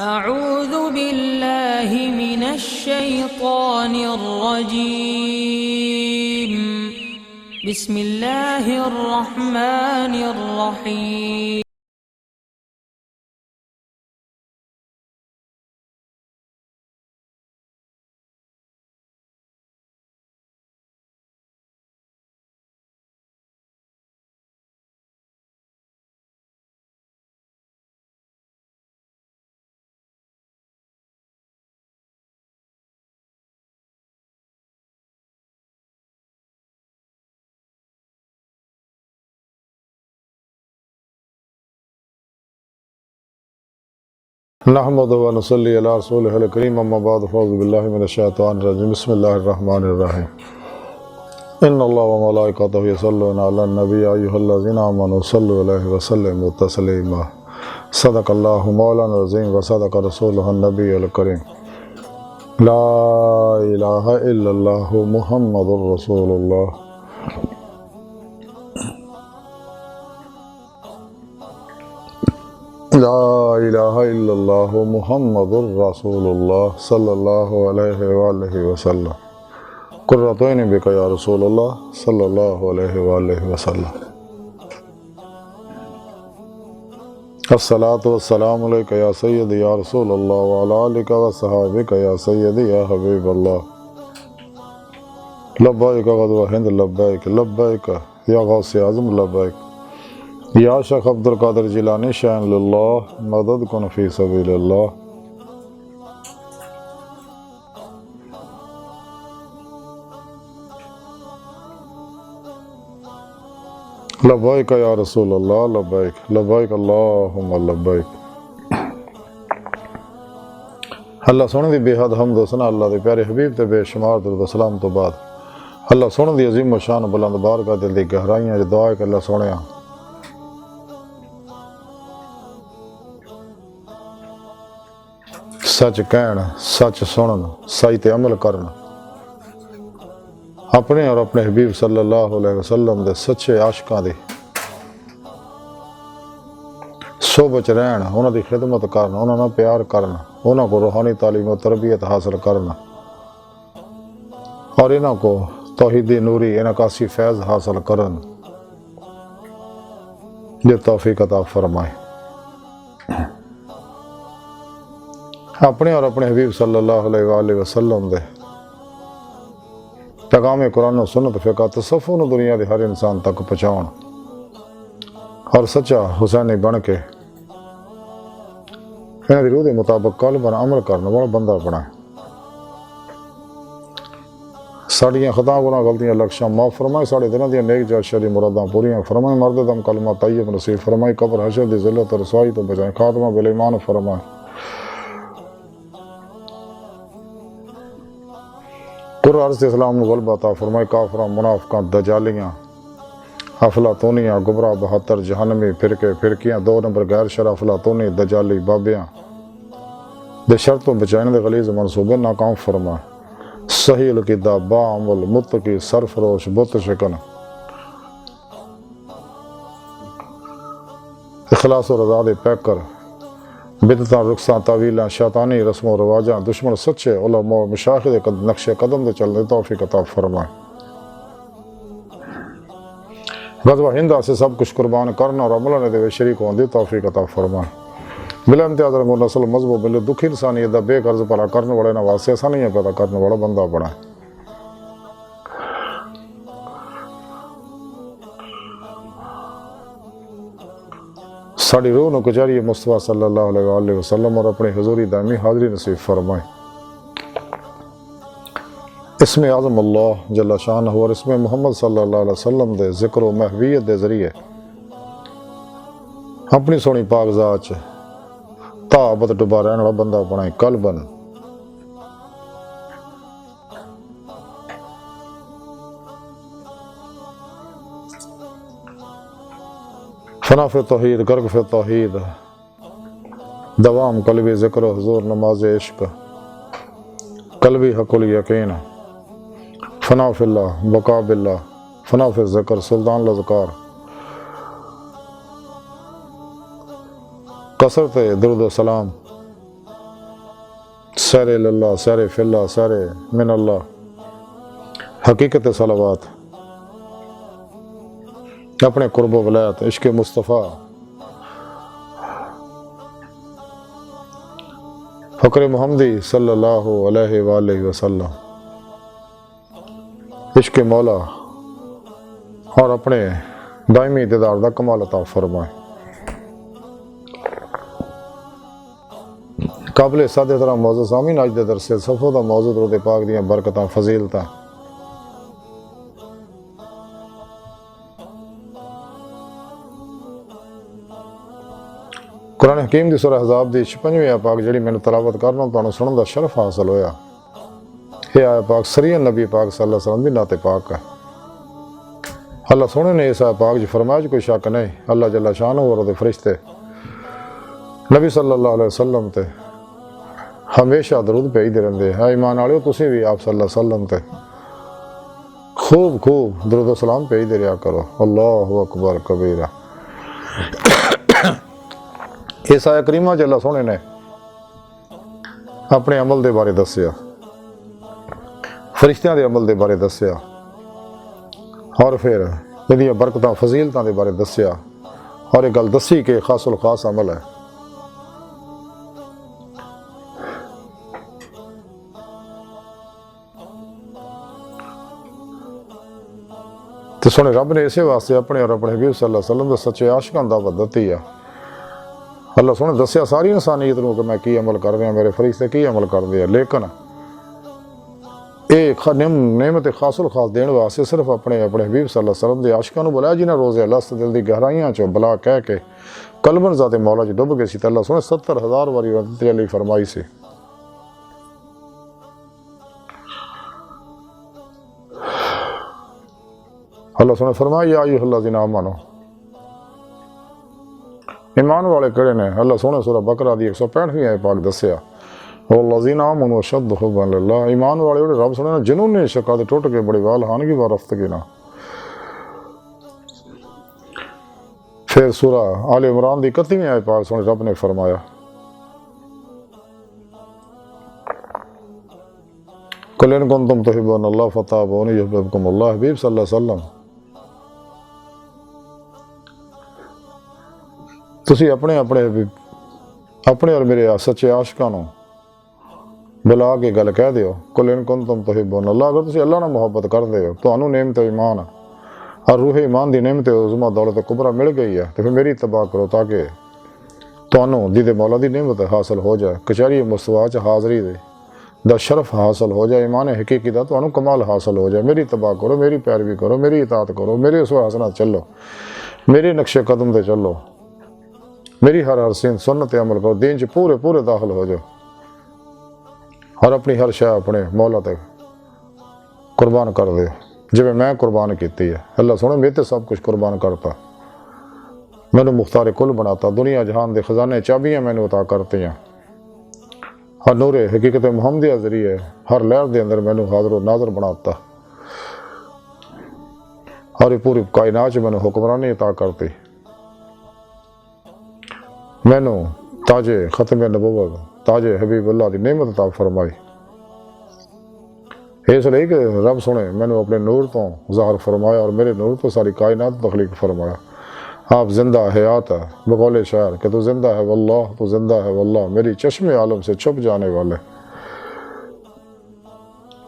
أعوذ بالله من الشيطان الرجيم. بسم الله الرحمن الرحيم. نحمد و نصلی علی رسولہ الکریم اما بعد فاعوذ باللہ من الشیطان الرجیم بسم اللہ الرحمن الرحیم ان اللہ و ملائکتہ یصلون علی النبی ایھا الذین آمنوا صلوا علیہ وسلموا تسلیما صدق اللہ مولانا العظیم و صدق رسولہ النبی الکریم لا الہ الا اللہ محمد رسول اللہ. لا الہ الا اللہ محمد رسول اللہ صلی اللہ علیہ وآلہ وسلم قرۃ عین بک یا رسول اللہ صلی اللہ علیہ وآلہ وسلم. الصلاۃ والسلام علیک یا سیدی یا رسول اللہ وعلی آلک وصحابک یا سیدی یا حبیب اللہ. لبیک غزوہ ہند لبیک لبیک یا غوث اعظم لبیک یا شیخ عبد القادر جیلانی شان للہ مدد کن فی سبیل اللہ. لبیک یا رسول اللہ لبیک لبیک اللہم لبیک. اللہ سونے دی بے حد حمد و ثنا اللہ دے پیارے حبیب تے بے شمار درود و سلام تو بعد اللہ سونے دی عظیم و شان بلند بارگاہ دل دی گہرائیاں جو دعا ہے کہ اللہ سونیا سچ کہن سچ سنن سچ تے عمل کرن اپنے اور اپنے حبیب صلی اللہ علیہ وسلم دے سچے عاشقاں دی صحبت رہن انہاں دی خدمت کرن انہاں نال پیار کرن انہاں کو روحانی تعلیم و تربیت حاصل کرن اور انہاں کو توحیدی نوری انعکاسی فیض حاصل کرن یہ توفیق عطا فرمائے. اپنے اور اپنے حبیب صلی اللہ علیہ وآلہ وسلم دے پیغام قرآن و سنت فقہ تصوف نو دنیا دے ہر انسان تک پہنچاؤن اور سچا حسینی بن کے انہاں دی روح دے مطابق قلباً عمل کرنے والا بندہ بنائے. ساڑیاں خطاں گناہ غلطیاں لکشاں معاف فرمائے. ساڑے دلوں دیاں نیک جائز شرعی مراداں پوریاں فرمائے. مرد دم کلمہ طیب نصیب فرمائے. قبر حشر دی ذلت و رسوائی تو بچائے. خاتمہ بالایمان فرمائے. عرض اسلام نو غلبہ عطا فرمائے. کافراں منافقاں دجالیاں افلاطونیاں گمراہ بہتر جہنمی فرقے فرقیاں 2 نمبر غیر شرع افلاطونی دجالی بابیاں دے شرطوں بچائنے دے غلیظ منصوبے ناکام فرمائے. صحیح العقیدہ باعمل متقی سرفروش بت شکن اخلاص و رضا دے پیکر بدعتاں رخصاں تعویلاں شیطانی رسم و رواجاں دشمن سچے علماء و مشایخ دے نقش قدم دے چلنے توفیق عطا فرمائے. غزوہ ہند سے سب کچھ قربان کرنا اور عملہ دے شریک ہون دی توفیق عطا فرمائے. بلا امتیاز رنگ و نسل مذہب و ملت دکھی انسانیت دا بے غرض بھلا کرنے والے نہ واسطے آسانیاں پیدا کرنے والا بندہ بنائے. ساڑی روح نو کچاری مصطفیٰ صلی اللہ علیہ وآلہ وسلم اور اپنی حضوری دائمی حاضری نصیب فرمائے. اسم اعظم اللہ جل شانہ اور اسم محمد صلی اللہ علیہ وسلم دے ذکر و محویت دے ذریعے اپنی سونی پاک ذات تا ابد ڈبا رہن والا بندہ بنائے. قلباً فنا فی توحید غرق فی توحید دوام قلبی ذکر و حضور نماز عشق قلبی حق الیقین فنا فی اللہ بقا باللہ فنا فی ذکر سلطان الاذکار کثرت درود و سلام سیر اللہ، سیر فی اللہ، سیر من اللہ، حقیقت صلوات، اپنے قرب و ولایت، عشق مصطفیٰ، فقر محمدی صلی اللہ علیہ وآلہ وسلم، عشق مولا اور اپنے دائمی دیدار دا کمال عطا فرمائے۔ قابل صد احترام معزز سامعین، اج دے درس صفو دا موضوع درود پاک دیاں برکتاں فضیلتاں۔ قرآن حکیم دی سورہ احزاب دی 56ویں آیت پاک جڑی میں تلاوت کرنا تانوں سنن دا شرف حاصل ہویا، یہ آیت پاک سریع نبی پاک صلی اللہ علیہ وسلم دی نعت پاک ہے۔ اللہ سونے نے اس آیت پاک جو فرمایا کوئی شک نہیں، اللہ جل شانہ اور دے فرشتے نبی صلی اللہ علیہ وسلم تے ہمیشہ درود بھیجدے رہندے ہیں۔ ایمان والےو تسی بھی آپ صلی اللہ علیہ وسلم تے خوب درود و سلام بھیجدے رہیا کرو۔ اللہ اکبر کبیرہ۔ اس آیت کریمہ جل سونے نے اپنے عمل دے بارے دسیا، فرشتیاں دے عمل دے بارے دسیا، اور پھر یہ برکتاں فضیلتاں دے بارے دسیا، اور ایک گل دسی کہ خاص الخاص عمل ہے۔ تو سونے رب نے اسے واسطے اپنے اور اپنے حبیب صلی اللہ علیہ وسلم دے سچے عاشقاں دعوت دتی ہے۔ اللہ سونے دسیا ساری انسانیت نوں کہ میں کی عمل کر رہا، میرے فرشتے کی عمل کر دے، لیکن ایک نعمت خاص الخاص دین واسطے صرف اپنے حبیب صلی اللہ علیہ وسلم دے عاشقاں نوں بلایا، جنہاں روزے الست دل دی گہرائیاں چوں بلا کہہ کے قلباً ذات مولا چ ڈب گئے سی۔ تے اللہ سونے 70,000 واری تجلی فرمائی سی۔ اللہ سونے فرمایا یا ایھا الذین آمنوا، ایمان والے کہڑے نے؟ اللہ سونے سورہ بقرہ دی 165ویں آیت پاک دسیا والذین آمنوا اشد حبا للہ، ایمان والے جڑے رب سونے جنہوں نے شکا دے ٹوٹ کے بڑی والہانگی و رفتگی نہ۔ پھر سورہ آل عمران دی 31ویں آیت پاک سونے رب نے فرمایا قل ان کنتم تحبون اللہ فتابعونی یحببکم اللہ، حبیب صلی اللہ علیہ وسلم تسی اپنے اور میرے سچے عاشقاں نوں بلا کے گل کہہ دیو قل ان کنتم تحبون اللہ، اگر تسی اللہ نال محبت کردے ہو، تانوں نعمت ایمان اور روح ایمان دی نعمت عظمیٰ دولت کبریٰ مل گئی ہے، تو پھر میری اتباع کرو تاکہ تانوں دید مولا دی نعمت حاصل ہو جائے، کچہری مستویٰ چ حاضری دا شرف حاصل ہو جائے، ایمان حقیقی دا تانوں کمال حاصل ہو جائے۔ میری اتباع کرو، میری پیروی کرو، میری اطاعت کرو، میرے اسوہ حسنات چلو، میرے نقش قدم تے چلو، میری ہر سنت عمل کرو، دین چ پورے داخل ہو جاؤ، اور اپنی ہر شے اپنے مولا تے قربان کر دے جویں میں قربان کیتی ہے۔ اللہ سونے میرے تے سب کچھ قربان کرتا، مینوں مختار کل بناتا، دنیا جہان دے خزانے چابیاں مینوں عطا کرتی ہیں، ہر نور حقیقت محمدیہ ذریعے ہر لہر دے اندر مینوں حاضر و ناظر بناتا، اور یہ پوری کائنات مینوں حکمرانی عطا کرتی، مینوں تاج ختم نبوت تاج حبیب اللہ دی نعمت عطا فرمائی۔ اس لیے کہ رب سنے مینوں اپنے نور تو ظاہر فرمایا اور میرے نور تو ساری کائنات تخلیق فرمایا۔ آپ زندہ حیات ہے بقول شاعر کہ تو زندہ ہے واللہ، تو زندہ ہے واللہ، میری چشم عالم سے چھپ جانے والے،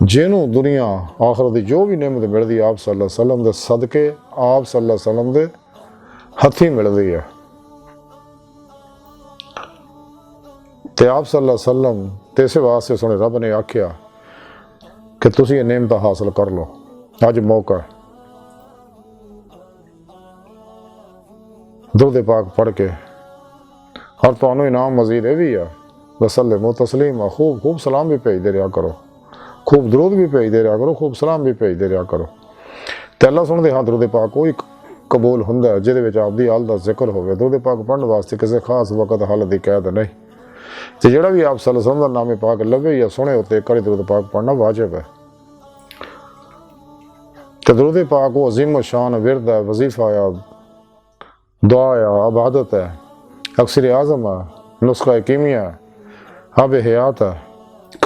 جنوں دنیا آخرت دی جو بھی نعمت مل دی آپ صلی اللہ علیہ وسلم دے صدقے، آپ صلی اللہ علیہ وسلم دے ہتھی مل دی ہے۔ تے آپ صلی اللہ علیہ وسلم تیسے واسطے سنے رب نے آکھیا کہ تسی یہ نعمت حاصل کر لو، اج موقع ہے۔ درود پاک پڑھ کے اور تانوں انعام مزید یہ بھی ہے وسلم تسلیما، خوب سلام بھی بھیج دے رہا کرو، خوب درود بھی بھیج دے رہا کرو، خوب سلام بھی بھیج دے رہا کرو۔ تے اللہ سن دے ہاں درود پاک کوئی قبول ہوندا ہے جہدے وچ آپ دی حالت دا ذکر ہوے۔ درود پاک پڑھن واسطے کسی خاص وقت حالت دی قید نہیں، تے جڑا بھی آپ صلی اللہ علیہ وسلم دا نام پاک لبے یا سنے ہوتے کڑی درود پاک پڑھنا واجب ہے۔ تے درود پاک وہ عظیم و شان ورد ہے، وظیفہ ہے، دعا ہے، عبادت ہے، اکثر اعظم ہے، نسخہ کیمیا ہے، آب حیات ہے،